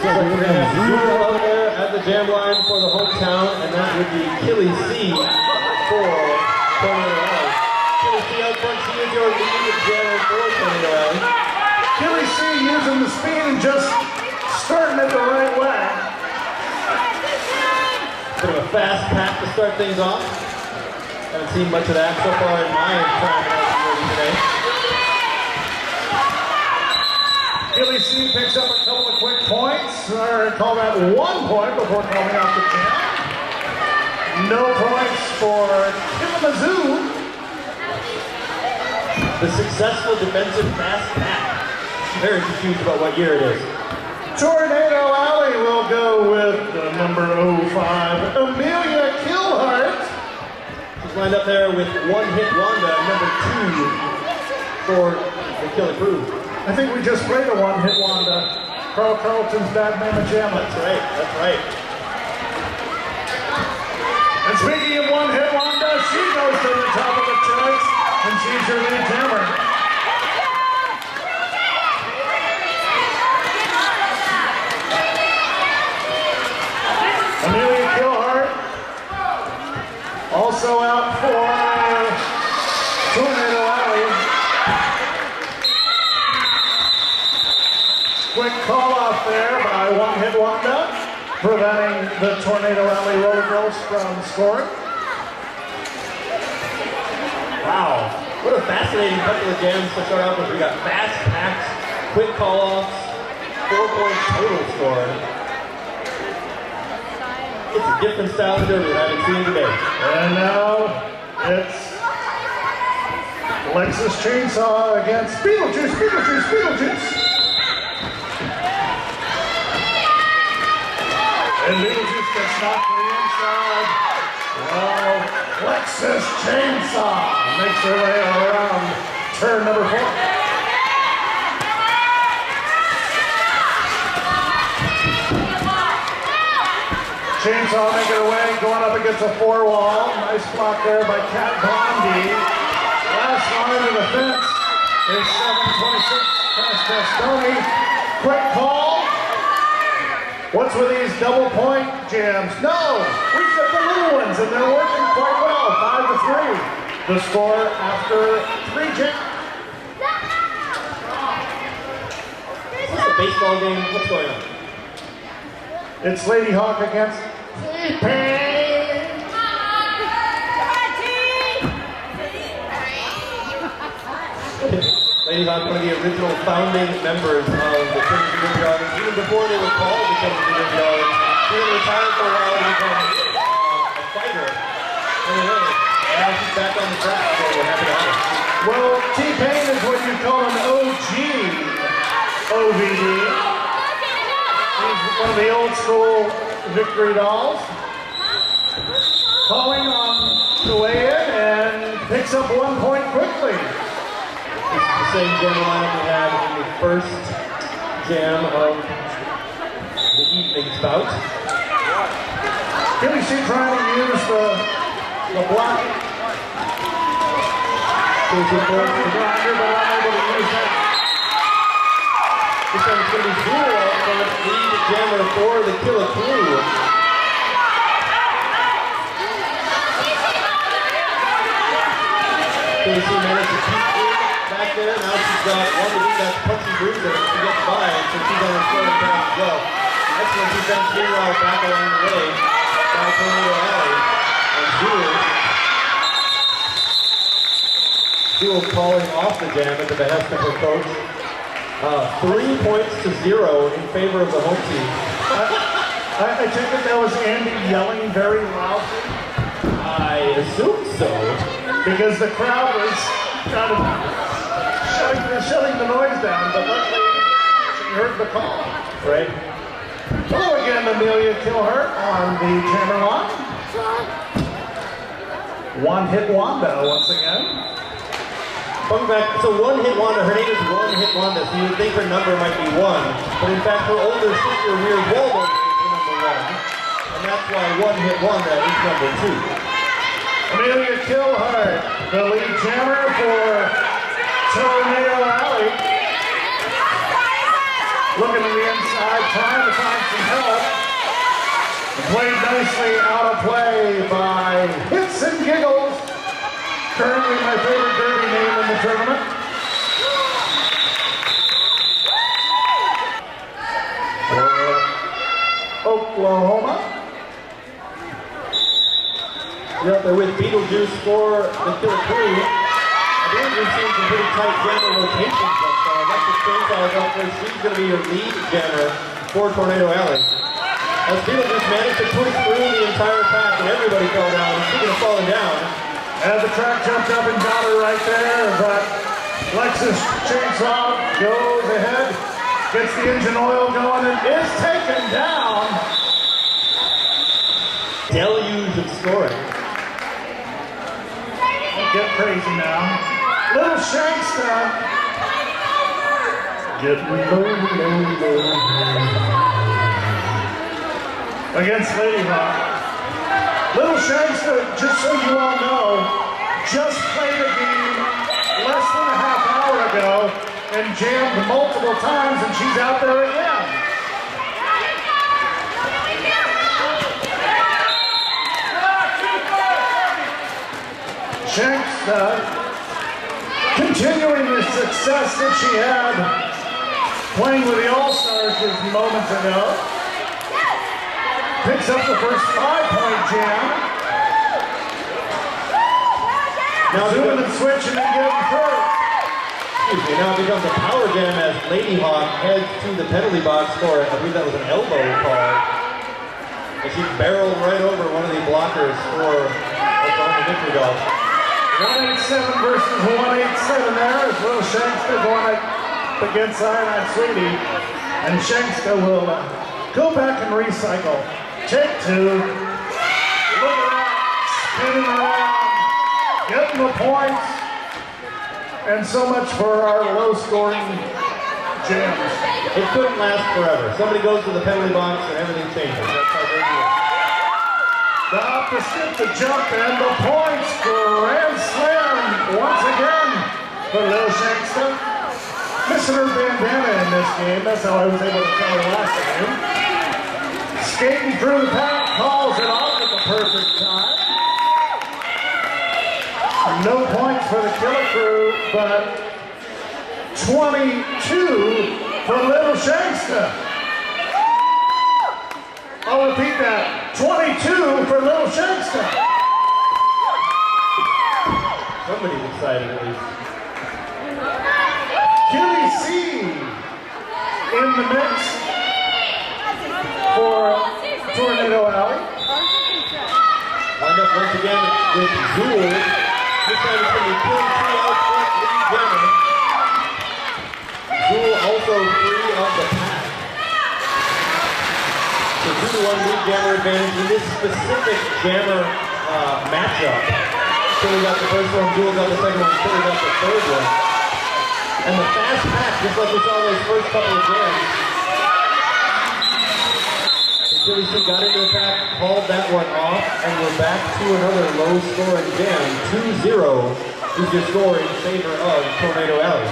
Up there at the jam line for the hometown, and that would be KILLA for Tornado Alley. KILLA out front, she is your lead jammer for Tornado Alley. KILLA using the speed and just starting it the right way. Bit of a fast pack to start things off. Haven't seen much of that so far in my time today. KILLA picks up a couple of quick points. Or call that 1 point before coming out the jam. No points for Kalamazoo. The successful defensive fast pack. Very confused about what year it is. Tornado Alley will go with the number 05, Amelia Killhart. She's lined up there with One Hit Wanda, number 2 for the KILLA crew. I think we just played a One Hit Wanda. Carl Carlton's Bad Mama Jamma. That's right, that's right. And speaking of One Hit Wanda, she goes to the top of the charts, and she's your lead jammer. Amelia Killhart, also out for Tornado Alley. Quick call off there by One Hit Wanda, preventing the Tornado Alley Roller Girls from scoring. Wow, what a fascinating couple of jams to start off with. We got fast packs, quick call-offs, 4 points total score. It's a different style of derby I haven't seen today. And now it's Lexus Chainsaw against Beetlejuice, Beetlejuice, Beetlejuice. And Beetlejuice gets knocked to the inside. Well, Lexus Chainsaw makes her way around turn number 4. Chainsaw making her way, going up against a 4 wall. Nice block there by Kat Blondie. Last line of the fence is 726 past Testoni. Quick call. What's with these double point jams? No, we've got the little ones and they're working quite well. 5-3. The score after 3 jams. Is this a baseball game? What's going on? It's Lady Hawk against T-Pain. Lady Hawk, one of the original founding members of the Derby Darlins, even before they were called the Derby Darlins. She was retired for a while to become a fighter. Anyway, now she's back on the track, so we're happy to have her. Well, T-Pain is what you call an OG OVD. He's one of the old school Victory Dolls. Calling on the way in and picks up 1 point quickly. This is the same jam lineup we had in the first jam of the evening's bout. KILLA trying to use the block. The grinder, but unable to use that. This time it's going to be Zero from the lead jammer for the KILLA crew. KC managed to keep it back there. Now she's got one to beat that punchy bruiser to get by, so she's on her floor pass as well. Excellent defense meanwhile back along the way by Tornado Alley. And Jewel calling off the jam at the behest of her coach. 3 points to 0 in favor of the home team. I take it that was Andy yelling very loudly. I assume so. Because the crowd was kind of shutting the noise down, but luckily she heard the call. Right? Hello again, Amelia Killhart on the camera line. One Hit Wanda once again. Welcome back. So One Hit Wanda, her name is One Hit Wanda, so you would think her number might be 1. But in fact, her older sister, Weird Waldo, is number 1. And that's why One Hit Wanda is number 2. Amelia Killhart, the lead jammer for Tornado Alley. Looking to the inside, trying to find Played nicely out of play by Hits and Giggles. Currently my favorite Derby name in the tournament. Oklahoma. You're up there with Beetlejuice for the KILLA crew. I believe we've seen some pretty tight jammer rotations thus far. Alexis Chainsaw is up there. She's going to be your lead jammer for Tornado Alley. As Beetlejuice managed to push through the entire pack and everybody fell down. Speaking of falling down, And the track jumped up and got her right there, but Alexis Chainsaw goes ahead, gets the engine oil going, and is taken down. deluge of scoring. Get crazy now. Little Shankster. Getting low. Against Lady Hawk. Little Shankster, just so you all know, just played a game less than a half hour ago and jammed multiple times, and she's out there again. Shankster continuing the success that she had playing with the All-Stars just moments ago. Picks up the first 5-point jam. Now doing the switch and then getting through. Excuse me, now it becomes a power jam as Lady Hawk heads to the penalty box for, I believe that was an elbow call. And she barreled right over one of the blockers for Oklahoma Victory Golf. 187 versus 187 there as Little Shankster going up against Cyanide Sweetie. And Shankster will go back and recycle. Take two. Look at that. Spinning around. Getting the points. And so much for our low-scoring jams. It couldn't last forever. Somebody goes to the penalty box and everything changes. That's how they do it. The hop, the skip, the jump, and the points. Grand slam once again for Little Shankster. Missing her bandana in this game. That's how I was able to tell her last game. Skating through the pack, calls it off at the perfect time. No points for the KILLA crew, but 22 for Little Shankster. I'll repeat that. 22 for Little Shankster. Somebody's excited at least. Killy C in the mix for Tornado Alley. Lined up once again with Zool. This time it's going to be Killy C out front, lead jammer. Zool also free of the pack. So 2-1 lead jammer advantage in this specific jammer matchup. Killy got the first one, Zool got the second one, Killy got the third one. And the fast pack, just like we saw those first couple of jams. So Killy C got into the pack, called that one off, and we're back to another low-scoring jam. 2-0 is your score in favor of Tornado Alley.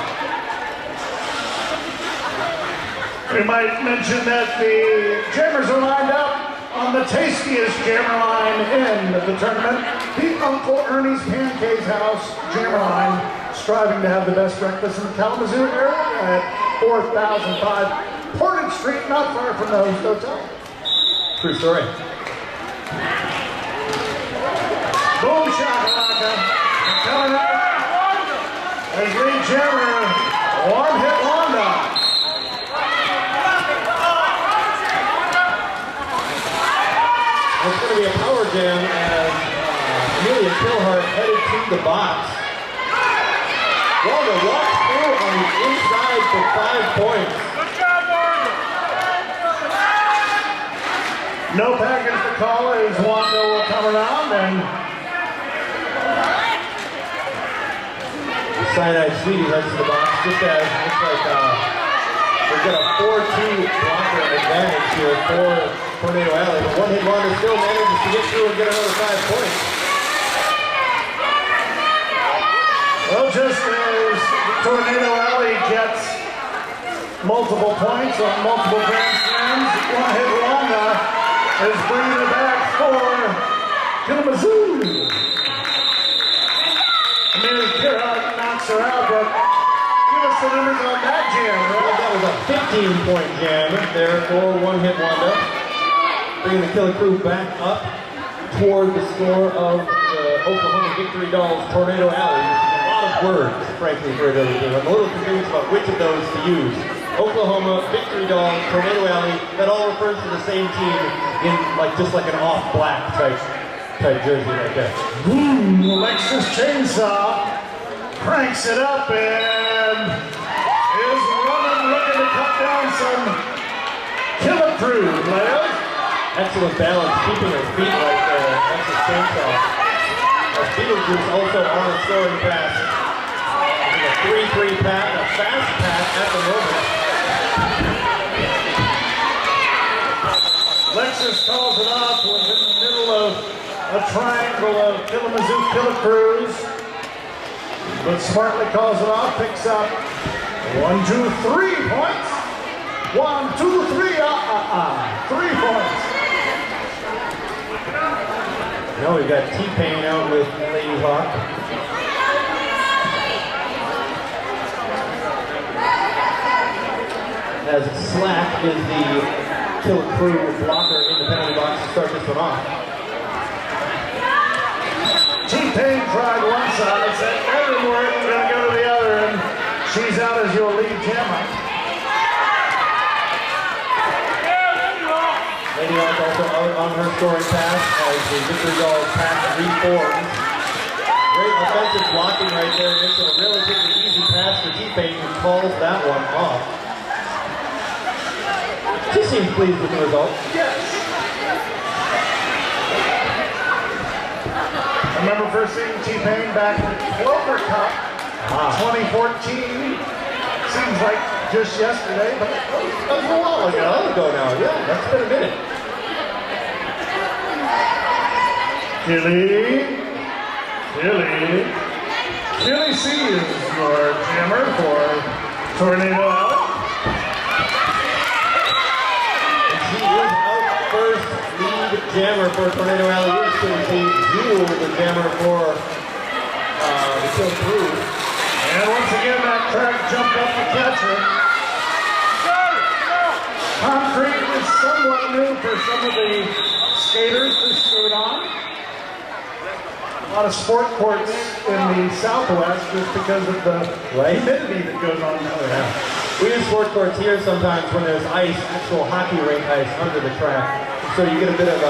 We might mention that the jammers are lined up on the tastiest jammer line in the tournament, the Uncle Ernie's Pancakes House jammer line, striving to have the best breakfast in the Kalamazoo area at 4005 Portage Street, not far from the Host Hotel. True story. Boom shakalaka. Coming up as lead jammer, One Hit Wanda. It's going to be a power jam as Amelia Kilhart headed to the box. Wanda walks through on the inside for 5 points. Good job, Wanda! No package to call as Wanda will come around and The Cyanide Sweetie heads to the box just as looks like we've got a 4-2 blocker advantage here for Tornado Alley. But One Hit Wanda still manages to get through and get another 5 points. well, just as Tornado Alley gets multiple points on multiple grand slams, One Hit Wanda is bringing it back Kalamazoo. Amelia Kearhart knocks her out, but give us the numbers on that jam, Well, right? that was a 15-point jam there for one-hit wonder. Bringing the KILLA crew back up toward the score of the Oklahoma Victory Dolls Tornado Alley, which is a lot of words, frankly, for a Derby team. I'm a little confused about which of those to use. Oklahoma, Victory Dolls, Tornado Alley, that all refers to the same team in just like an off-black type jersey right there. Boom! Alexis Chainsaw cranks it up and is running, looking to cut down some KILLA crew players. Excellent balance, keeping her feet right there. That's a Chainsaw. As Beetlejuice also on a scoring pass. A 3-3 pass, a fast pass at the moment. Alexis calls it off, was in the middle of a triangle of Kalamazoo KILLA crews, but smartly calls it off, picks up 1, 2, 3 points. 1, 2, 3, 3 points. Now we've got T-Pain out with Lady Hawk. As Slack is the KILLA crew blocker in the penalty box to start this one off. T-Pain tried one side, said everywhere, we're going to go to the other, and she's out as your lead jammer. Lady Hawk also out on her scoring pass as the Victory Dolls pass reforms. Great offensive blocking right there. Makes it a relatively easy pass for T-Pain, who calls that one off. She seems pleased with the result. Yes. I remember first seeing T-Pain back in Clover Cup 2014. Seems like just yesterday, but that was a while ago Now. Yeah, that's been a minute. Killy C is your jammer for Tornado Alley. And she is out first lead jammer for Tornado Alley. Is Killy C. Jewel, the jammer for the KILLA crew. And once again, that track jumped up to catch her. Concrete is somewhat new for some of the skaters to skate on. A lot of sport courts in the Southwest just because of the humidity that goes on down there. We use sport courts here sometimes when there's ice, actual hockey rink ice under the track. So you get a bit of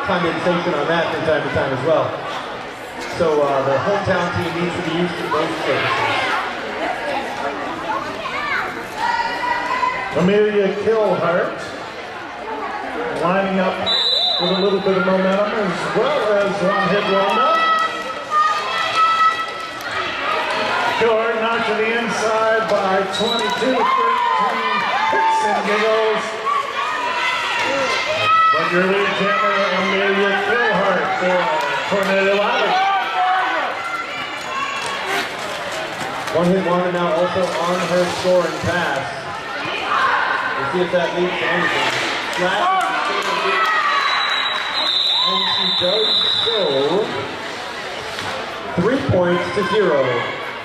condensation on that from time to time as well. So the hometown team needs to be used to both surfaces. Amelia Kearhart lining up with a little bit of momentum as well as one-hit wonder. Kearhart knocked to the inside by 22-13. Hits and giggles. But your lead jammer, Amelia Kearhart for Tornado Alley. One-hit wonder now also on her scoring pass. We'll see if that leads to anything. Slash, and she does so. 3 points to 0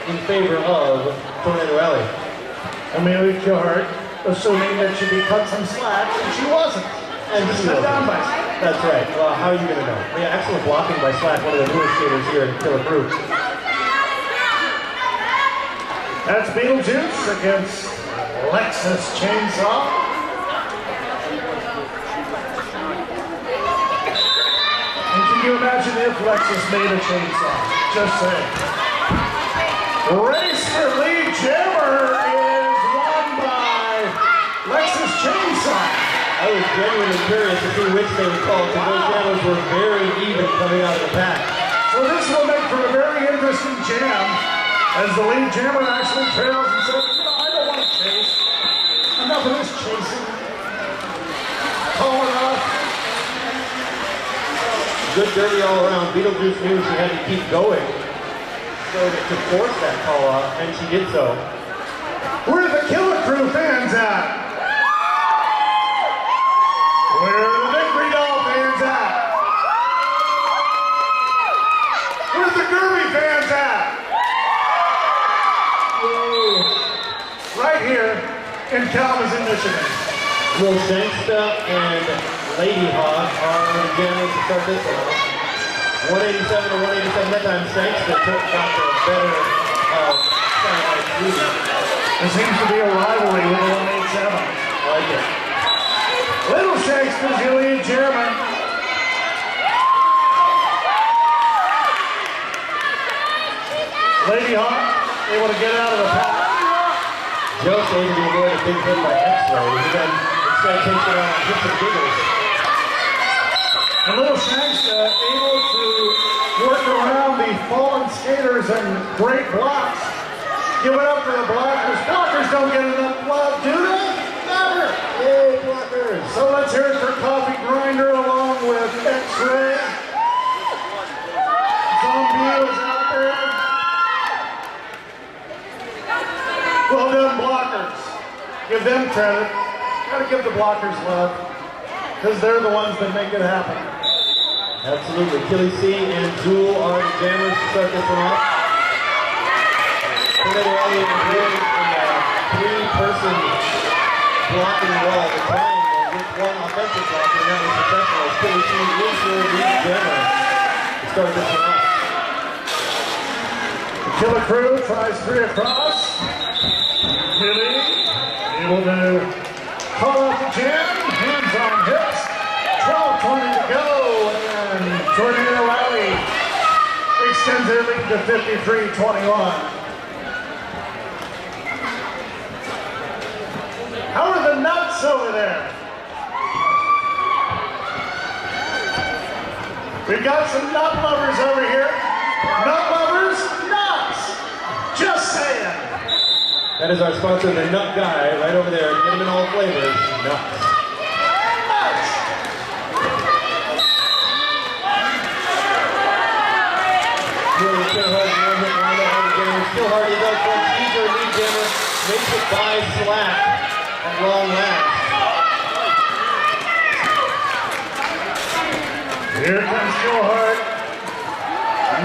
in favor of Tornado Alley. Amelia Kearhart assuming that she'd be cut some slack, and she wasn't. And she was down by Slack. That's right. Well, how are you going to know? Yeah, excellent blocking by Slack, one of the newest skaters here in KILLA crew. That's Beetlejuice against Lexus Chainsaw. And can you imagine if Lexus made a chainsaw? Just saying. Race for lead jammer is won by Lexus Chainsaw. I was genuinely curious to see which they would call, because those jammers were very even coming out of the pack. So this will make for a very interesting jam as the lead jammer actually trails and says, I don't want to chase. Enough of this chasing. Call it off. Good derby all around. Beetlejuice knew she had to keep going so to force that call off, and she did so. Where are the KILLA crew fans at? Where are the Victory Doll fans at? Kalamazoo, Michigan. Will Shanksta and Lady Hawk are the jammers to start this one off. 187 to 187 that time. Shanksta got the better side duty. There seems to be a rivalry with the 187. I like it. Little Shanksta's your lead chairman. Lady Hawk able to get out of the pack. Joe's able to avoid a big hit by X-Ray. He then instead takes it on hits and giggles. And Little Shanksta able to work around the fallen skaters and great blocks. Give it up to the blockers. Blockers don't get enough love, do they? Never. Yay, blockers. So let's hear it for Coffee Grinder along with X-Ray. Zombie is out there. Well done, blockers. Give them credit. Gotta give the blockers love, because they're the ones that make it happen. Absolutely. Killy C and Jewel are the jammers to start this one off. Tornado Alley is really in a three-person blocking wall, the triangle with one offensive blocker, and that was successful. Killy C is your lead jammer to start this one off. The Killer Crew tries three across. Killy able to call off the jam, hands on hips. 12:20 to go, and Tornado Alley extends their lead to 53-21. How are the nuts over there? We've got some nut lovers over here. Nut lovers, nuts! Just saying. That is our sponsor, the Nut Guy, right over there. Get him in all flavors. Nuts. Nuts! Really still hard to one hit line out the jammer. Still hard to go for it. He's our lead jammer. Makes it by Slack at long last. Here comes Stillhart.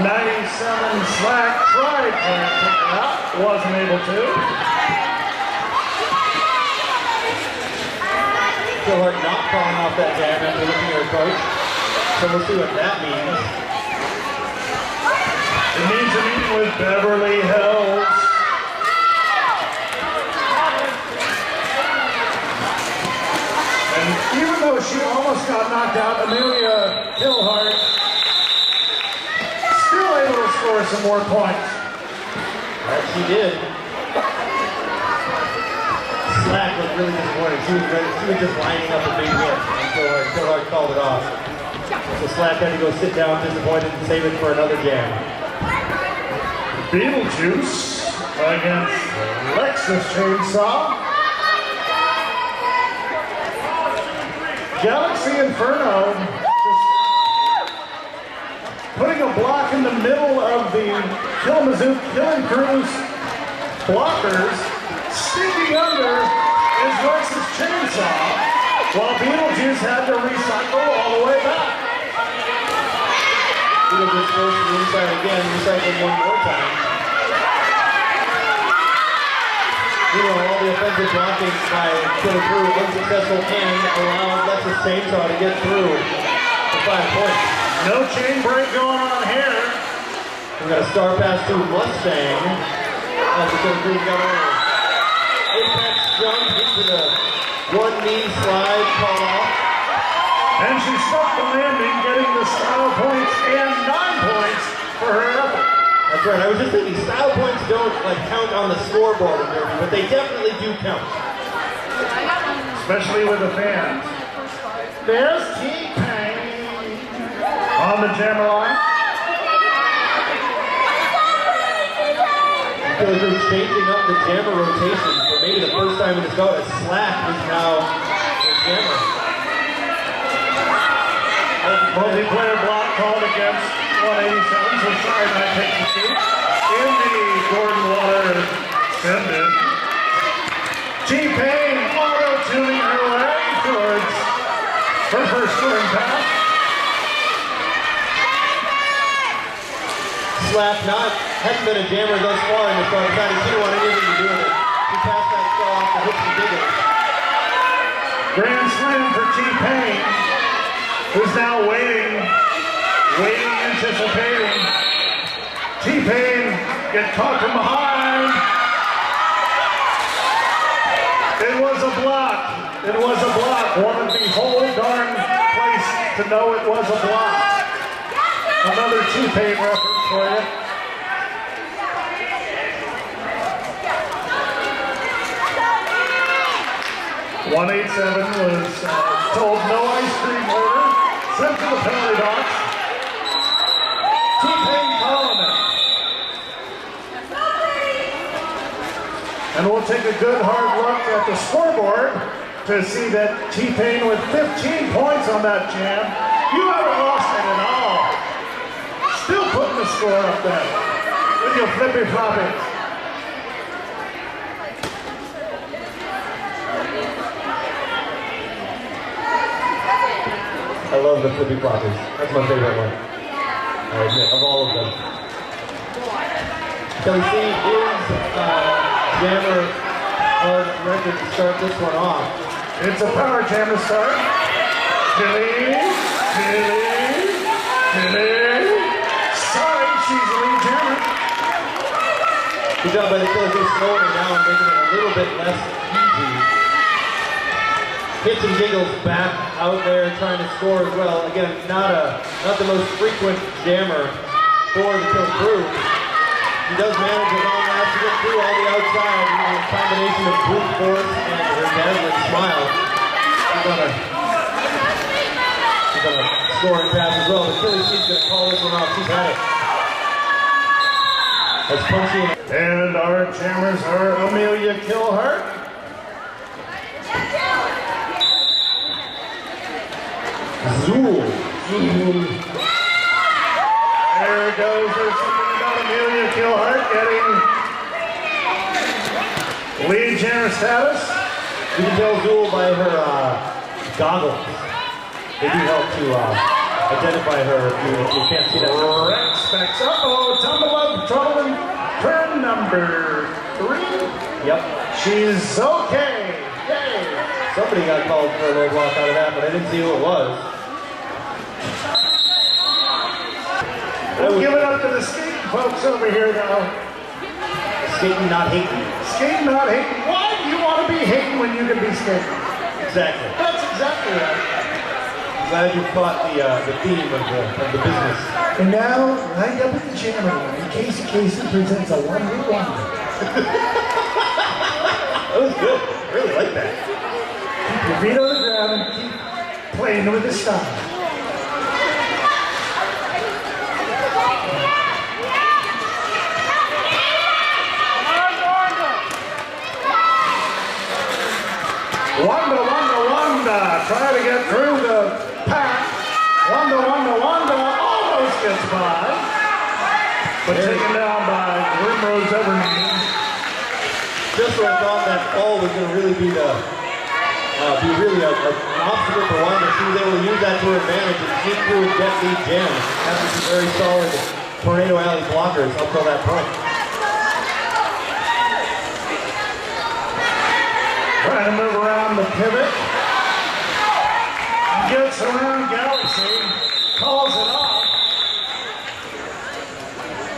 97 Slack tried to pick it up. Wasn't able to. Stillhart not calling off that jam after looking at her coach. So we'll see what that means. It means a meeting with Beverly Hills. And even though she almost got knocked out, Amelia Stillhart still able to score some more points. That she did. Slack was really disappointed. She was just lining up a big hit until Stillhart called it off. So Slack had to go sit down disappointed and save it for another jam. Beetlejuice against Lexus Chainsaw. Galaxy Inferno just putting a block in the middle of the Kalamazoo Killing Crew's blockers. Sticking under is Lexus Chainsaw, while Beetlejuice had to recycle all the way back. Beetlejuice goes to the inside again, recycling one more time. Meanwhile, all the offensive blocking by Killer Crew unsuccessful and allowed Lexus Chainsaw to get through for 5 points. No chain break going on here. We got a star pass to Mustang as the Killer Crew got over. Apex jump into the one knee slide call off. And she stuck the landing, getting the style points and 9 points for her effort. That's right. I was just thinking, style points don't count on the scoreboard in Derby, but they definitely do count. Especially with the fans. There's T-Pain on the jammer line. Killer Crew changing up the jammer rotation for maybe the first time in his go. Slack is now the jammer. Multiplayer block called against 187, so Cyanide takes the seat in the Gordon Water send-in. T-Pain auto-tuning her way towards her first scoring pass. Slack hadn't been a jammer thus far in this one. Decided she didn't want anything to do with it. She passed that go off the hooks and giggles. Grand slam for T-Pain, who's now waiting, anticipating. T-Pain get caught from behind. It was a block. It was a block. Wanted the whole darn place to know it was a block. Another T-Pain reference for you. .187 was told no ice cream order, sent to the penalty box. T-Pain calling it. And we'll take a good hard look at the scoreboard to see that T-Pain with 15 points on that jam. You haven't lost it at all. Still putting the score up there with your flippy floppy. I love the flippy floppers. That's my favorite one. I admit, of all of them. Kelly C is jammer of record to start this one off. It's a power jam to start. Tilly. Sorry, she's the lead jammer. Good job by the Killa C slowing her down, making it a little bit less easy. Hits and giggles back out there trying to score as well. Again, not the most frequent jammer for the Kill crew. He does manage a long lap to get through all the outside. A combination of brute force and her dazzling smile. She's gonna score and pass as well. But Kelly C's gonna call this one off. She's had it. That's punchy. And our jammers are Amelia Killhart. Zool. There it goes. There's something about Amelia Killhart getting lead jammer status. You can tell Zool by her goggles. They do help to identify her if you can't see that. Red specs. Uh-oh, tumble up, trouble in turn number 3. Yep. She's okay. Yay. Somebody got called for a low block out of that, but I didn't see who it was. We'll give it up to the skating folks over here now. Skating, not hating. Skating, not hating. Why do you want to be hating when you can be skating? Exactly. That's exactly right. Glad you caught the theme of the business. And now, lined up at the jammer line, Casey presents a wonder wonder. That was good. I really like that. Keep your feet on the ground and keep playing with the style. Wanda. Try to get through the pack. Wanda, almost gets by. But taken down by Grimrose Everneen. Just when I thought that fall was going to really be an obstacle for Wanda, she was able to use that to her advantage and sneak through and get lead jam after some very solid Tornado Alley blockers up till that point. Trying to move around the pivot. Gets around Galaxy. Calls it off.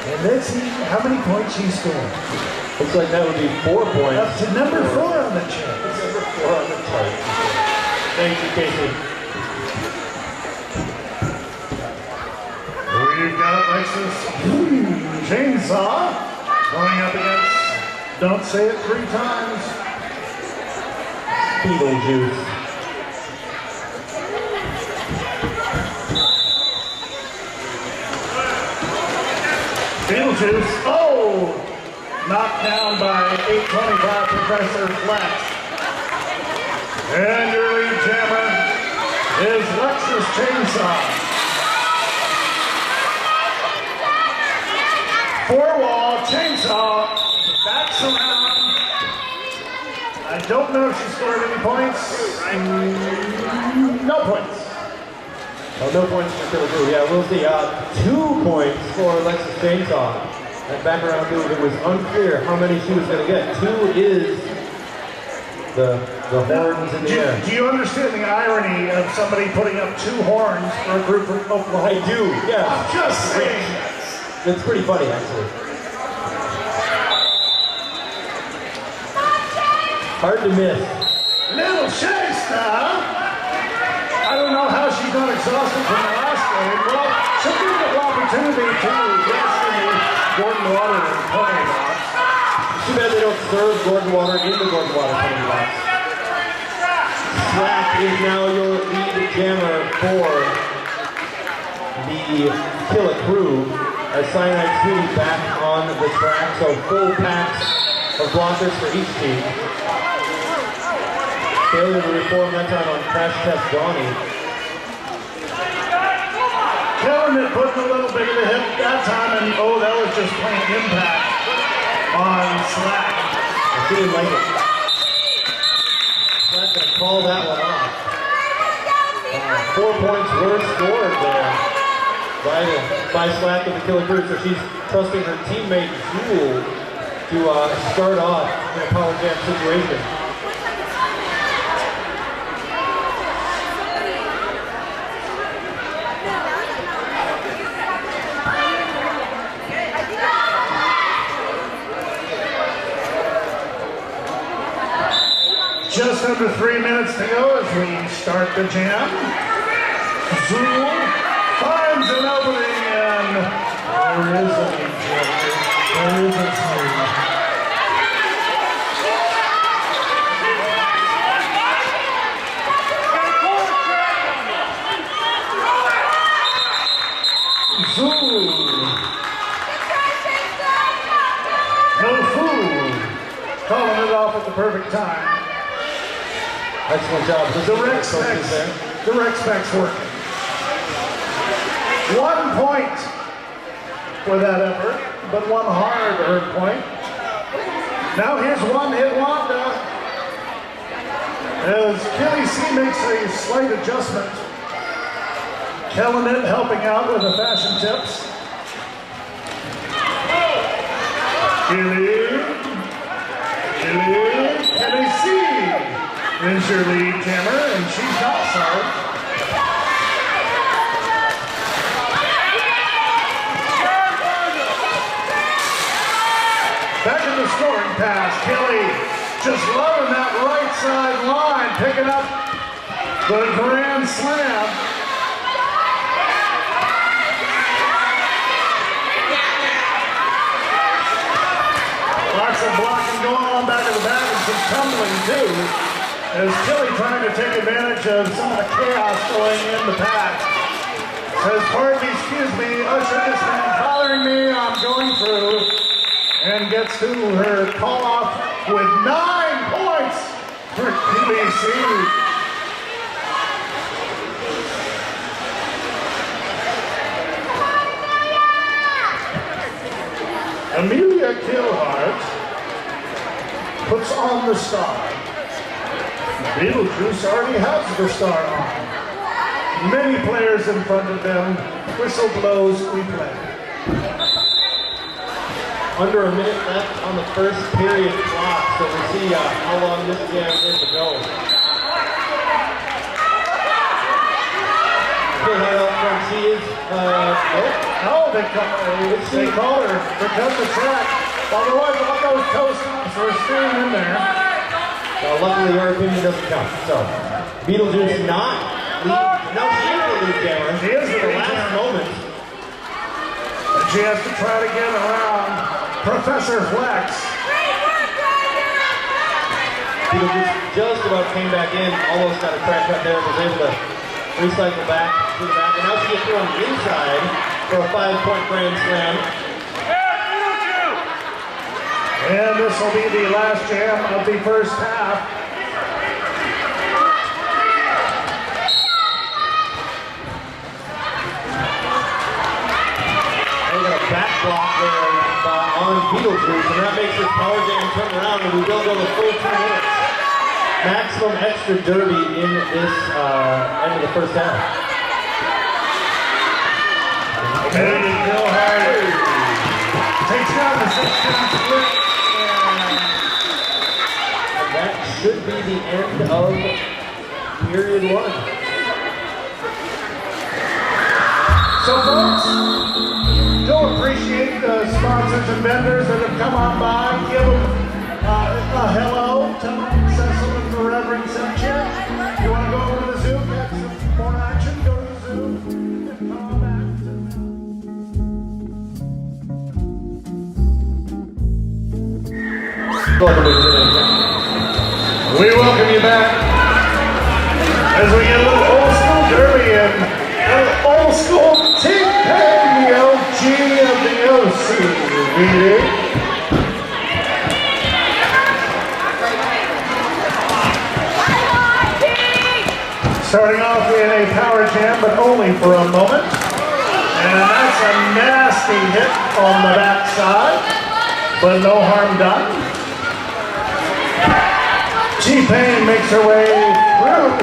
And let's see how many points she scored. Looks like that would be 4 points. Up to number 4 on the chart. Number 4 on the chart. Thank you, Casey. We've got Lexus Chainsaw going up against Don't Say It 3 times. Beetlejuice. Beetlejuice. Oh! Knocked down by 825 Professor Flex. And your lead jammer is Lexus Chainsaw. 4-wall Chainsaw backs around. I don't know if she scored any points. No points. Oh, no points for Killa Crew. Yeah, we'll see. 2 points for Lexus Chainsaw. That back around move, it was unclear how many she was going to get. 2 is the horns in the air. Do you understand the irony of somebody putting up 2 horns for a group from Oklahoma? I do, yeah. I'm just saying. It's pretty funny, actually. Hard to miss. Little Shasta. I don't know how she's not exhausted from the last game. Well, she'll give the opportunity to destiny Gordon Water and Tony Box. Too bad they don't serve Gordon Water in the Gordon Water penalty box. Slack is now your lead jammer for the KILLA crew. As Cyanide Sweetie back on the track, so full packs of blockers for each team. Failure to reform that time on Crash Test Donnie. Killing it, putting a little bit of a hit that time, and oh, that was just plain impact on Slack. She didn't like it. Slack gonna call that one off. 4 points were scored there by Slack of the KILLA crew, so she's trusting her teammate Jewel to start off in a power jam situation. Just under 3 minutes to go as we start the jam. Zool finds an opening, and there is a jam. There is a Zool. No fool. Calling it off at the perfect time. Excellent job. The rec specs working. 1 point for that effort, but 1 hard-earned point. Now here's one hit Wanda. As Kelly C makes a slight adjustment. Killing it, helping out with the fashion tips. Kelly C is your lead jammer, and she's also back in the scoring pass. Kelly just loving that right side line, picking up the grand slam. Lots of blocking going on back in the back and some tumbling too. As Kelly trying to take advantage of some of the chaos going in the pack. Says, pardon me, excuse me, usher this man bothering me, I'm going through. And gets to her call off with 9 points for KBC. Amelia Killhart puts on the star. Beetlejuice already has the star on. Many players in front of them. Whistle blows, we play. Under a minute left on the first period clock, so we'll see how long this jam is to go. Killhart out front, she is, they call her to cut the track. Otherwise, all those toe stops are staying in there. Luckily, her opinion doesn't count. So, Beetlejuice not lead. No, she is the lead jammer. She is the last jammer. moment. And she has to try to get around Professor Flex. Beetlejuice just about came back in, almost got a crack cut there, was able to recycle back to the back. And now she gets through on the inside for a 5-point grand slam. And this will be the last jam of the first half. They got a back block there on Beetlejuice, and that makes this power jam turn around, and we will go the full 2 minutes. Maximum extra derby in this end of the first half. Eddie Killhart takes down the 6-10 split. That should be the end of period 1. So folks, do appreciate the sponsors and vendors that have come on by. Give them a hello. Tell them Cecil and the Reverend sent you. You want to go over to the zoo, get some more action, go to the zoo. And come back. We welcome you back as we get a little old school derby and old school T-Pain, the OG of the OC. Starting off in a power jam, but only for a moment. And that's a nasty hit on the backside, but no harm done. T-Pain makes her way through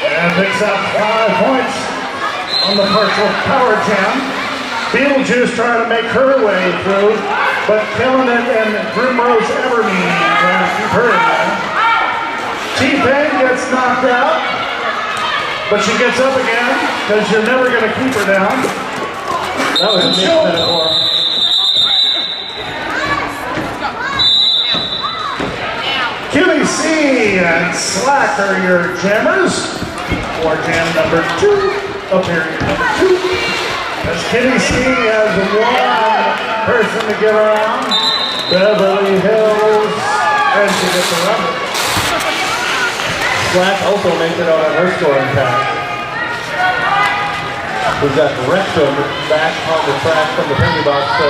and picks up 5 points on the partial power jam. Beetlejuice trying to make her way through, but killing it, and Grimrose Evermean trying to keep her in there. T-Pain gets knocked out, but she gets up again, because you're never going to keep her down. That was a mixed metaphor. Killy C and Slacker, your jammers, for jam number 2, period number 2. As Kitty C has one person to get around, Beverly Hills, and she gets around it. Slack also makes it out on her scoring pass. We've got Rectum back on the track from the penny box, so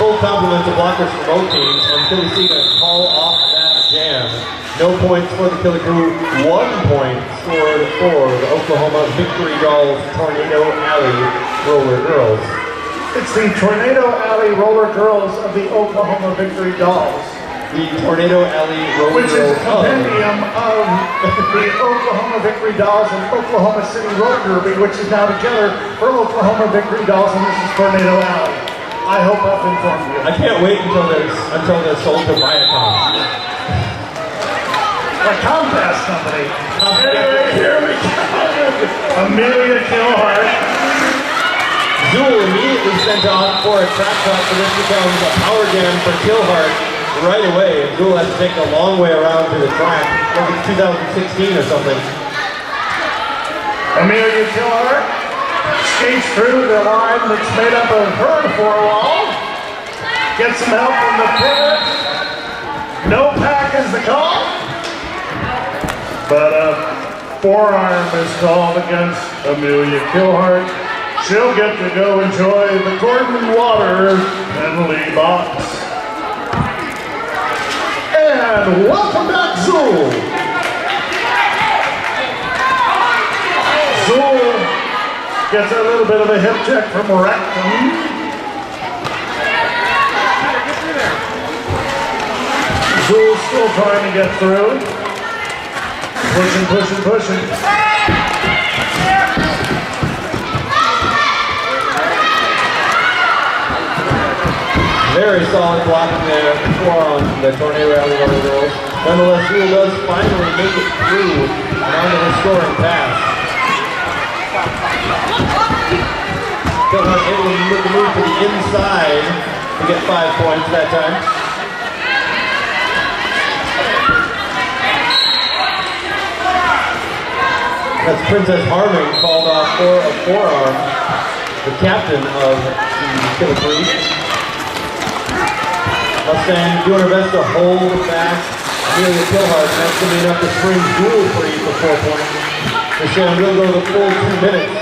full compliments of blockers from both teams, and Killy C going to call off that jam. No points for the Killy Crew, 1 point scored for the Oklahoma Victory Dolls Tornado Alley Roller Girls. It's the Tornado Alley Roller Girls of the Oklahoma Victory Dolls. The Tornado Alley Roller Which Girls is a compendium of the Oklahoma Victory Dolls and Oklahoma City Roller Derby, which is now together for Oklahoma Victory Dolls, and this is Tornado Alley. I hope I've informed you. I can't wait until they're sold to Viacom. A Comcast company. Anyway, here we go. Amelia Killhart. Zool immediately sent off for a track shot, so this becomes a power jam for Killhart right away. And Zool has to take a long way around to the track, like it's 2016 or something. Amelia Killhart skates through the line that's made up of her 4-wall. Gets some help from the pivot. No pack is the call. But a forearm is called against Amelia Killhart. She'll get to go enjoy the Gordon Water penalty box. And welcome back, Zool. Zool gets a little bit of a hip check from Rectum. Zool's still trying to get through. Pushing, pushing, pushing. Very solid blocking there on the Tornado Alley Roller Girls. Nonetheless, Zool does finally make it through and onto the scoring pass. Killhart able to make the move to the inside to get 5 points that time. That's Princess Harmon called off for a forearm, the captain of the Killy Crew. Mustang doing her best to hold back Amelia Killhart, and that's going to be enough to spring Zool free for 4 points. Michelle will go the full 2 minutes.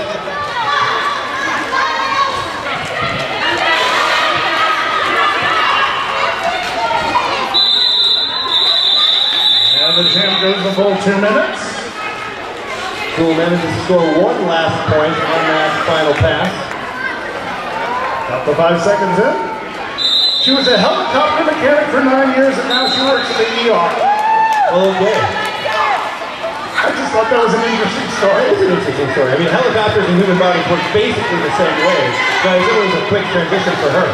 And the jam goes the full 2 minutes. Zool manages to score 1 last point on that final pass. About the 5 seconds in. She was a helicopter mechanic for 9 years, and now she works at the ER. Okay. I just thought that was an interesting story. It's an interesting story. I mean, helicopters and human bodies work basically the same way, but it was a quick transition for her.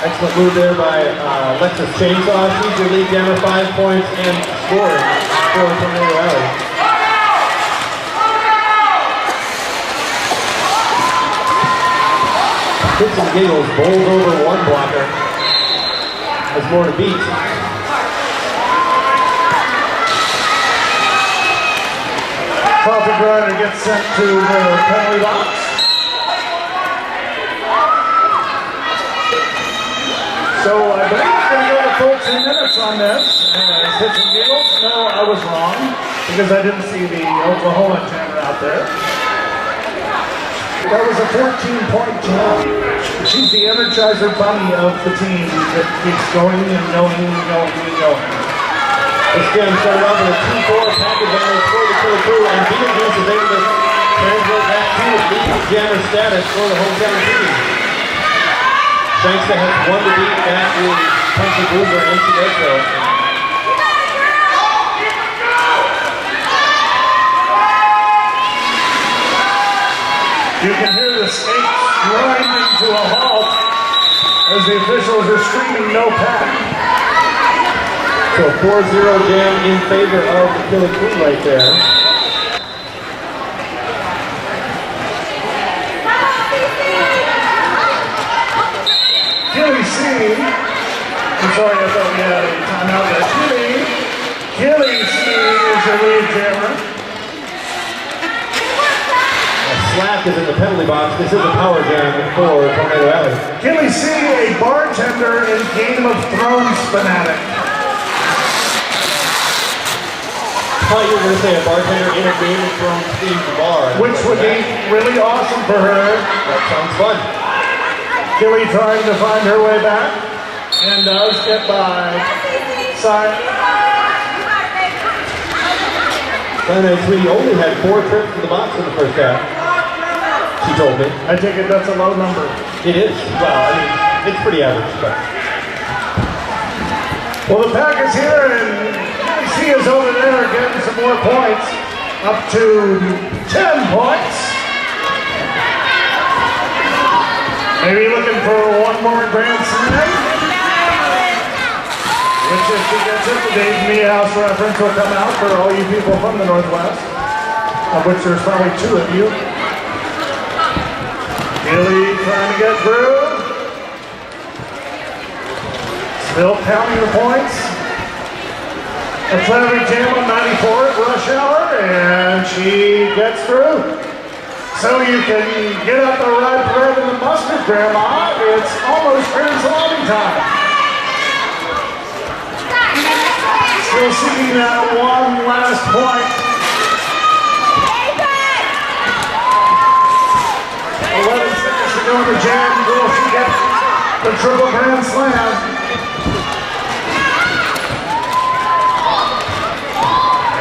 Excellent move there by Alexis Chainsaw. She's your lead jammer, 5 points and scoring for Tornado Alley. Hits and giggles, bowls over one blocker. Has more to beat. Coffee grinder gets sent to the penalty box. So I believe it's going to go to full 2 minutes on this. Hits and giggles. No, I was wrong because I didn't see the Oklahoma jammer out there. That was a 14-point jam. She's the energizer bunny of the team that keeps going and going and going and going. This game started off in a 2-4 pack advantage for the Killer Crew, and Beetlejuice is able to translate that to lead jammer status for the hometown team. Shanksta has 1 to beat, that is Punchy Boozer and she does so. You can hear the skates grinding to a halt as the officials are screaming no pack. So a 4-0 jam in favor of the Killer Crew right there. KILLA C. I'm sorry, I thought we had a timeout there. KILLA C is your lead jammer. Slack is in the penalty box. This is a power jam for Tornado Alley. KILLA C, a bartender in Game of Thrones fanatic. I thought you were going to say a bartender in a Game of Thrones themed bar. Which would be really awesome for her. That sounds fun. KILLA trying to find her way back and does get by. Side. Diana Sweetie only had 4 trips to the box in the first half. She told me. I take it that's a low number. It is. Well, I mean, it's pretty average, but. Well, the pack is here and KILLA C is over there getting some more points. Up to 10 points. Maybe looking for one more grand slam. Which if she gets it, the Dave Meehouse reference will come out for all you people from the Northwest. Of which there's probably 2 of you. KILLA trying to get through. Still counting the points. A traffic jam on 94 at rush hour, and she gets through. So you can get up the rye bread and the mustard, Grandma. It's almost grand salami time. Still seeking that one last point. 11 seconds to go in the jam. Will she get the triple grand slam?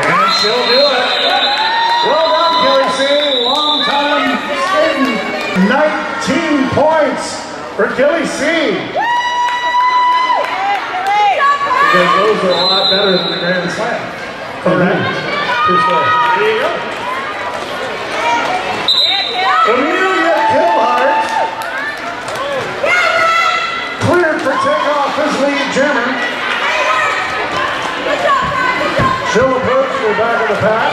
And she'll do it. Well done, KILLA C. Long time skating. 19 points for KILLA C. Because those are a lot better than the grand slam. Correct. There you go. Amelia Killhart cleared for takeoff as lead jammer. She'll approach the back of the pack.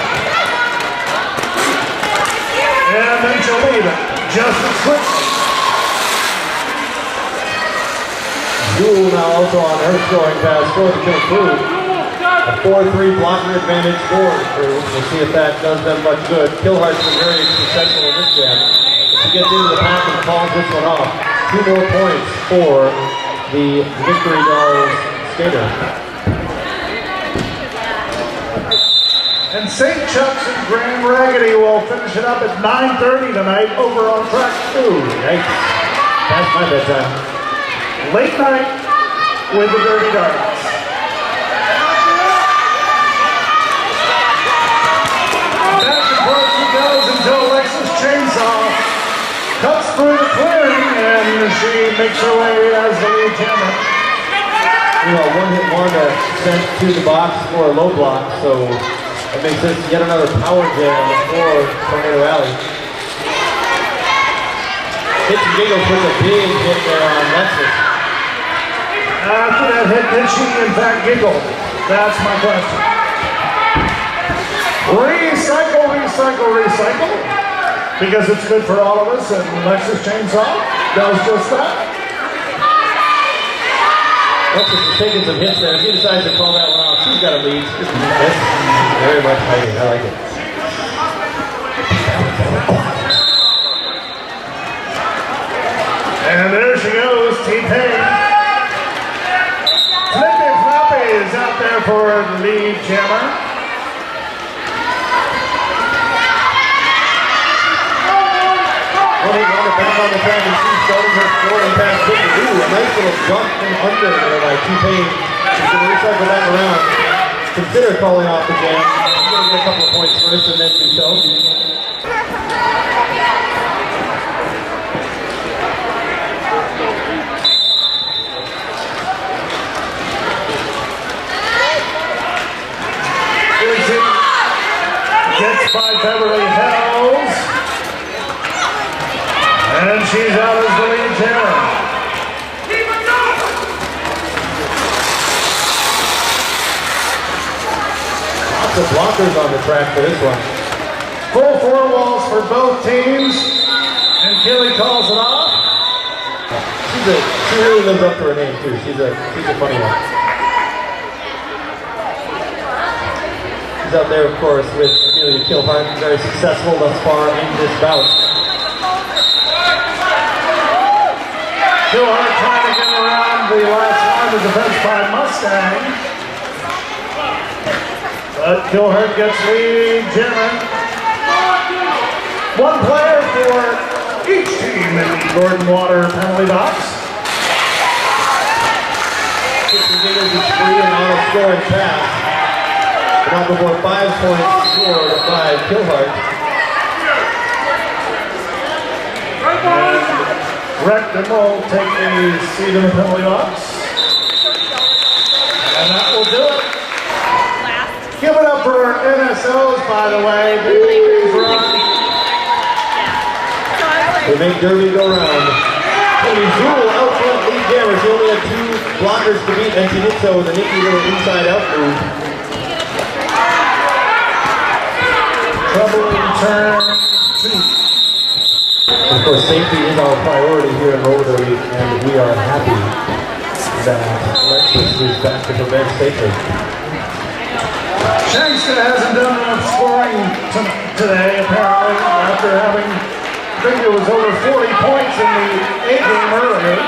And then she'll leave it just as quickly. Jewel now also on her scoring pass for the Killer Crew. A 4-3 blocker advantage for the Crew. We'll see if that does them much good. Killhart's been very successful in this jam. If she gets into the pack and calls this one off, 2 more points for the Victory Dolls skater. And St. Chuck's and Grand Raggedy will finish it up at 9:30 tonight over on track 2. Yikes. Past my bedtime. Late night with the Derby Darlins. Back and forth she goes until Alexis Chainsaw cuts through the clearing and she makes her way as the lead jammer. You know, one-hit wonder sent to the box for a low block, so that makes this yet another power jam for Tornado Alley. Hits and Giggles puts a big hit there on Alexis. After that hit, did she in fact giggle? That's my question. Recycle, recycle, recycle. Because it's good for all of us, and Lexus Chainsaw does just that. Lexus is taking some hits there. If he decides to call that one off, she's got a lead. Very much fighting. I like it. And there she goes, T-Pain. Flippy Floppy is out there for the lead jammer. Running back on the track, and she's starting her scoring past 50. Ooh, a nice little jump from under there by T-Pain. She's going to recycle back around. Consider calling off the jam. She's going to get a couple of points first and then do so. Gets by Beverly Hills. And she's out as the lead jammer. Lots of blockers on the track for this one. Full four walls for both teams. And KILLA calls it off. She really lives up to her name too. She's a funny one. She's out there, of course, with Amelia Kilhart, very successful thus far in this bout. Kilhart trying to get around the last line of defense by Mustang. But Kilhart gets lead jamming. One player for each team in the Gordon Water penalty box. Kitchen Gators is free and on a scoring pass. Not before 5 points scored by Kilhart. And Rectum will take a seat in the penalty box. And that will do it. Give it up for NSOs, by the way. Big run. They make Derby go round. Kalamazoo will outfront lead jammer. She only had 2 blockers to beat, and she did so with a nifty little inside-out move. Trouble in turn 2. Of course, safety is our priority here in roller derby, and we are happy that Lexus is back to prevent safely. Shankston hasn't done enough scoring today, apparently, after having, I think it was over 40 points in the A game earlier.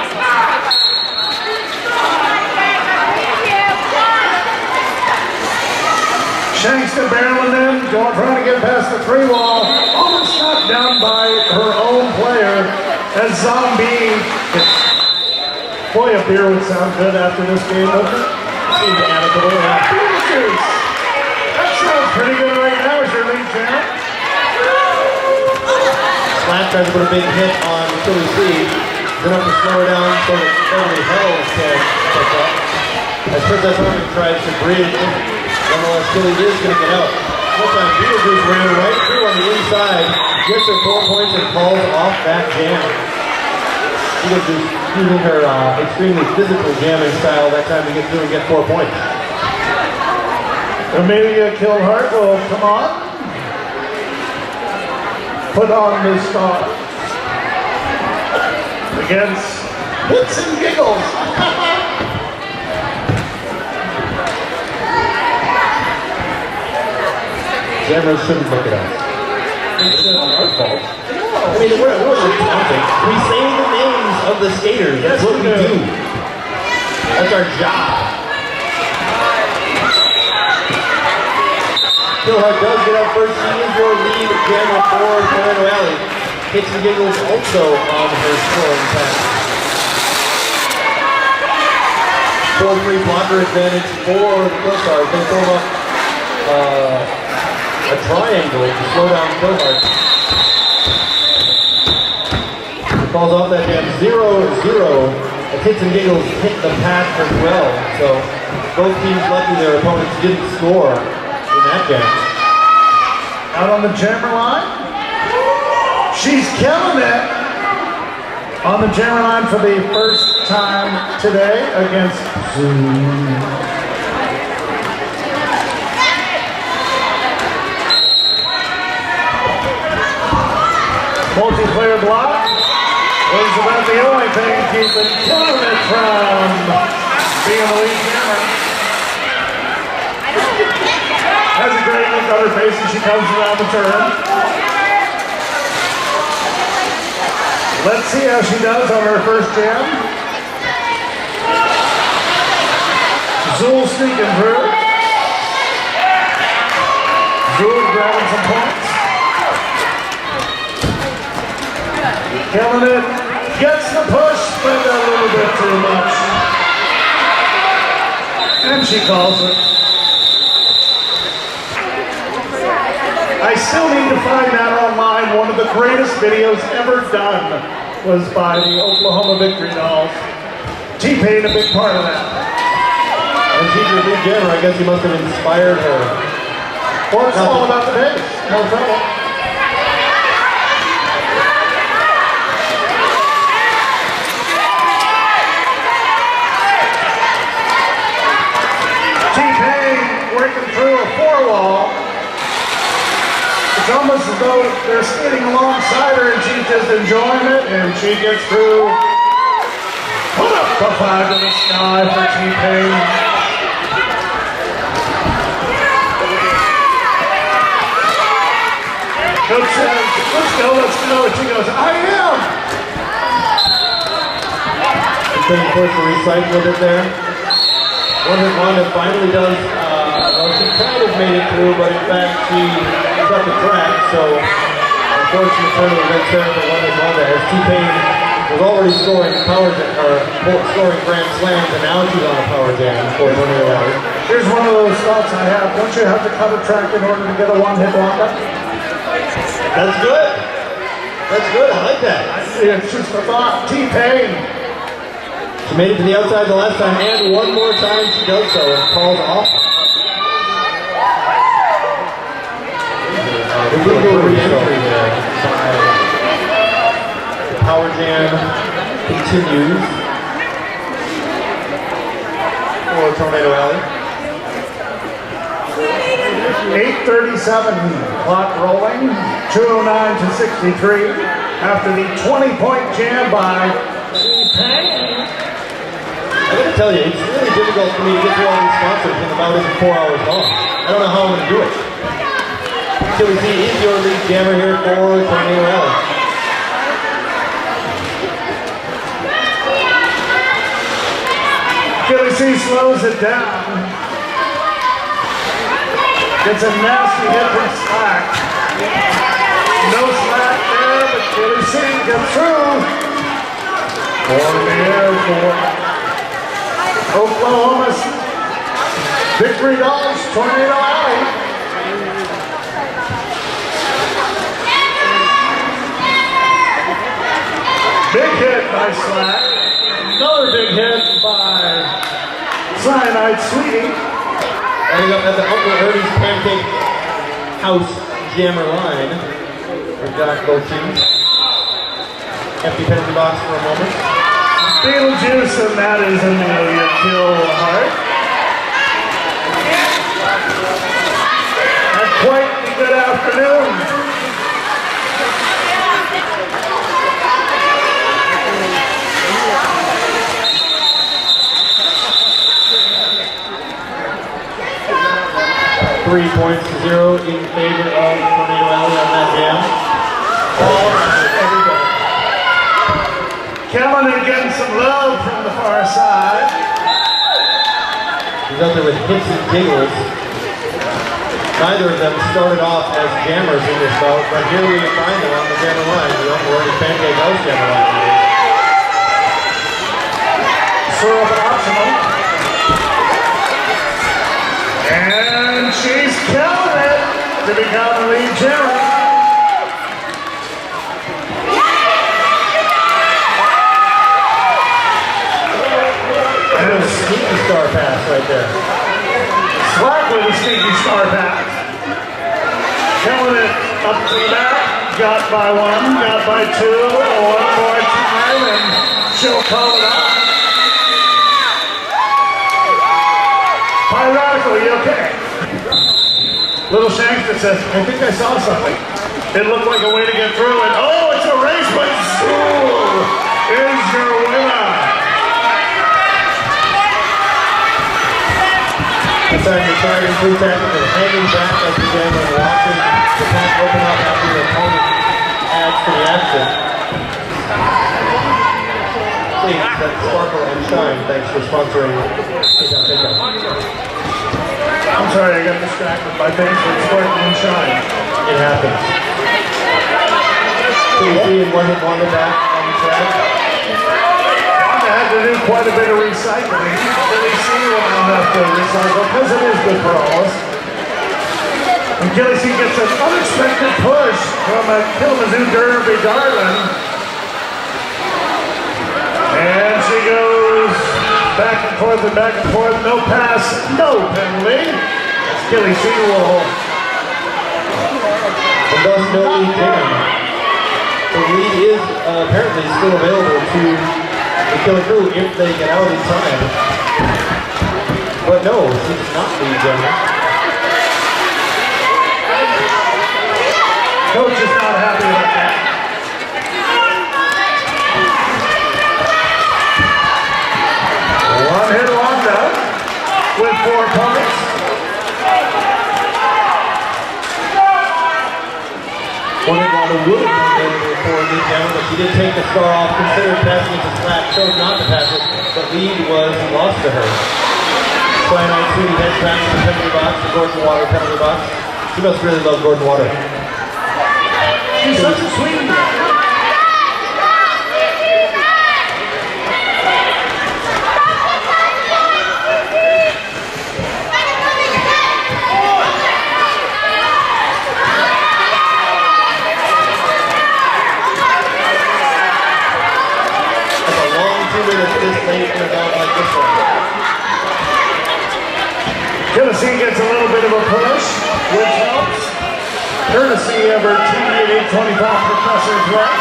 Shankston barreling in, trying to get past the 3 wall, almost knocked down by her own player as Zombie. Boy, a beer would sound good after this game, wouldn't it? Seems amicable. Beetlejuice! That sounds pretty good right now as your lead champ. Slash tries to put a big hit on Achilles' lead. Enough to slow her down so that Beverly Hills can catch up. As Princess Harmon tries to bridge, nonetheless, Achilles is going to get out. This time, Beetlejuice ran right through on the inside, gets her 4 points and calls off that jam. Beetlejuice using her extremely physical jamming style that time to get through and get 4 points. Amelia Kilhart will come on. Put on the star. Against Hits and Giggles. Jammers shouldn't look at us. It's not our fault. I mean, we're counting. We say the names of the skaters. That's what we do. That's our job. Kilhart does get up first. She is your lead jammer for Orlando Alley. Hits and Giggles also on her scoring pass. 4-3 blocker advantage for the Killstars. They throw up a triangle to slow down Kilhart. Falls off that jam 0-0. Hits and Giggles hit the pass as well. So both teams lucky their opponents didn't score in that jam. Out on the jammer line. She's killing it on the jammer line for the first time today against Zoom. Multiplayer block was about the only thing keeping Tournament from being the lead jammer. Has a great look on her face as she comes around the turn. Let's see how she does on her first jam. Zool sneaking through. Zool grabbing some points. Killing it. Gets the push, but a little bit too much. And she calls it. I still need to find that online. One of the greatest videos ever done was by the Oklahoma Victory Dolls. T-Pain, a big part of that. And she's your big jammer. I guess you must have inspired her. Well, it's all about the bass. No trouble. T-Pain working through a four-wall. It's almost as though they're skating alongside her and she's just enjoying it, and she gets through. Put up the flag to the sky for T-Pain. Coach says, let's go, and she goes, I am! Pretty close to recycle a bit there. Wanda finally does, well, she kind of made it through, but in fact she is up the track, so unfortunately turn of events there for Wanda as T-Pain was already scoring scoring grand slams, and now she's on a power jam for Tornado Alley. Here's one of those thoughts I have. Don't you have to cut a track in order to get a one-hit wonder? That's good. That's good. I like that. It's just a thought. T-Pain. She made it to the outside the last time, and one more time she does so and calls off. The legal re-entry there by the power jam continues for Tornado Alley. 8:37, clock rolling, 2:09 to 63 after the 20-point jam by T-Pain. I gotta tell you, it's really difficult for me to get through all these sponsors in about 4 hours long. I don't know how I'm gonna do it. Chili C is your lead jammer here for Tornado Alley. Chili C slows it down. Gets a nasty hit from Slack. No Slack there, but Chili C gets through. On the air for Oklahoma's Victory Dolls, Tornado Alley. Big hit by Slack. Another big hit by Cyanide Sweetie. Ending up at the Uncle Ernie's Pancake House Jammer line. We've got both teams. Empty penalty box for a moment. Beetlejuice, and that is Amelia Killhart. And quite a good afternoon. Three points to 0 in favor of Tornado Alley on that jam. All every day. Kellen getting some love from the far side. He's out there with hits and giggles. Neither of them started off as jammers in this bout, but here we find them on the jammer line. The Uncle Ernie's Pancake House jammer line. Syrup optional. And she's killing it to become the lead jammer. And a sneaky star pass right there. Slack with a sneaky star pass. Killing it up to the back. Got by one, got by two. One more time, and she'll call it off. Little Shanks that says, I think I saw something. It looked like a way to get through it. Oh, it's a race, but Zool is your winner. It's time to try and improve that with hanging back as the game and watching the pack open up after your opponent adds to the action. Please, that sparkle and shine. Thanks for sponsoring KTown Shakedown. I'm sorry, I got distracted by things that sparkle and shine. It happens. So you see, it wasn't one of that on the track. I had to do quite a bit of recycling. Billy C will now have to recycle because it is good for all of us. And Kelly C gets an unexpected push from a Kalamazoo Derby Darlin. And she goes back and forth and back and forth. No pass, no penalty. That's Kelly C will. And thus no lead game. The lead is apparently still available to the KILLA crew if they get out in time. But no, she does not lead Jenna. Coach is not happy about that. One hit Wanda with 4 points. One hit Wanda would have been able for a lead down, but she did take the star off, considered passing it to Slack, chose not to pass it. The lead was lost to her. Cyanide Sweetie heads back to the penalty box, the Gordon Water penalty box. She must really love Gordon Water. She's such a sweetie. Tennessee gets a little bit of a push, which helps. Courtesy of her TV 825 Professor Flex.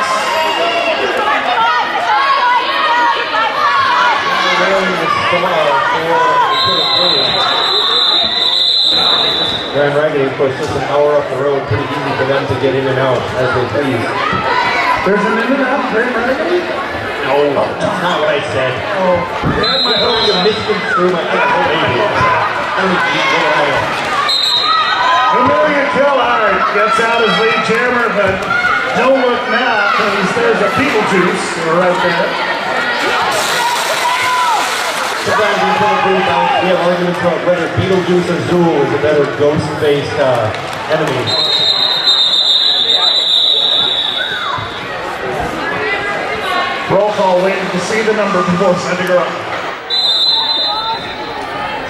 Grand Raggedy, of course, just an hour up the road, pretty easy for them to get in and out as they please. There's an in and out, Grand Raggedy? No, that's not what I said. Oh, yeah, my hopes You misconstrued my baby. Amelia Killard gets out as lead jammer, but don't look now because there's a Beetlejuice right there. Sometimes in KILLA we have arguments about whether Beetlejuice or Zool is a better ghost-based enemy. Roll call, waiting to see the number before sending her up.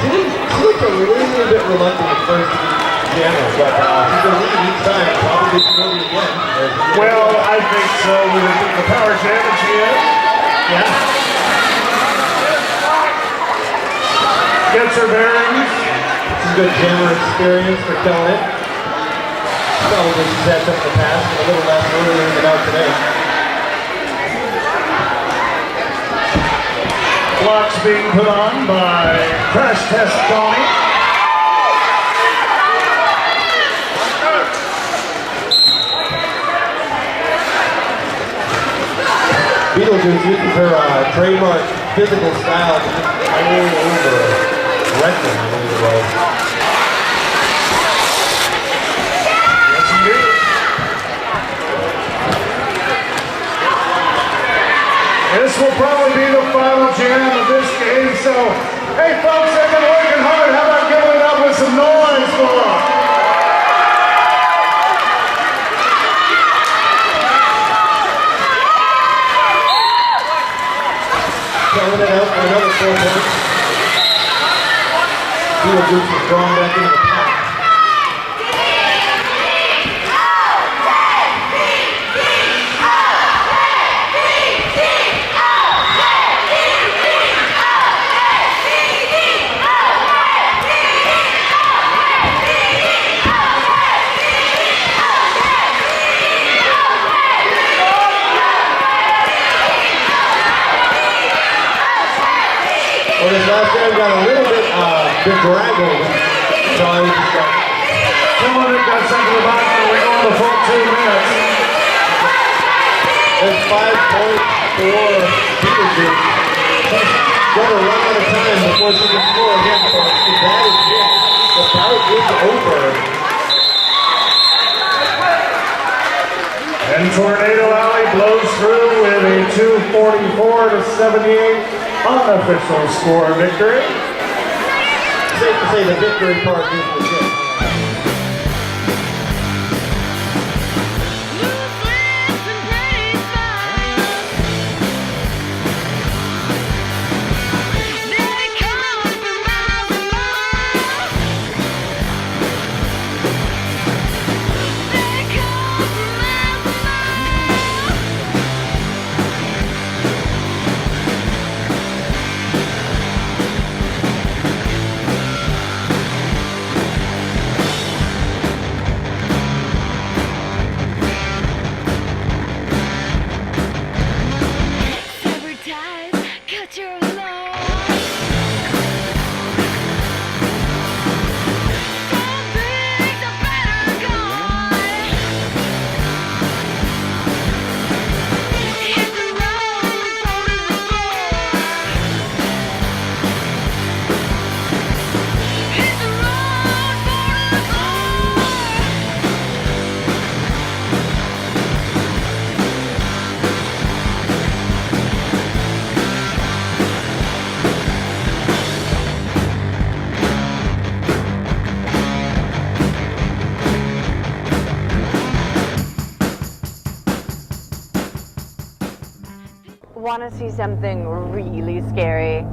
She looked a little bit reluctant at first to be jammer, but she's going to lead each time. Probably she will be again. Well, I think so. With the power jam that she is. Yeah. Gets her bearings. Some good jammer experience for KILLA. Probably she's had some in the past, but a little less earlier than out today. Blocks being put on by Crash Test Tony. Beetlejuice uses her trademark physical style to just roll over wrestling, I believe it was. Yes, indeed. This will probably be the final jam of this game, so hey folks, they've been working hard. How about giving it up with some noise for them? Throwing it out for another 4 points. Beetlejuice is drawn back into the pack. Well, this last game got a little bit bedraggled. So I was just Coming a full 2 minutes. There's 5 points for Peterson. She's going to run out of time before she can score again. So that is it. The bout is over. And Tornado Alley blows through with a 244-78 unofficial score victory. Safe to say the victory part is legit. Want to see something really scary?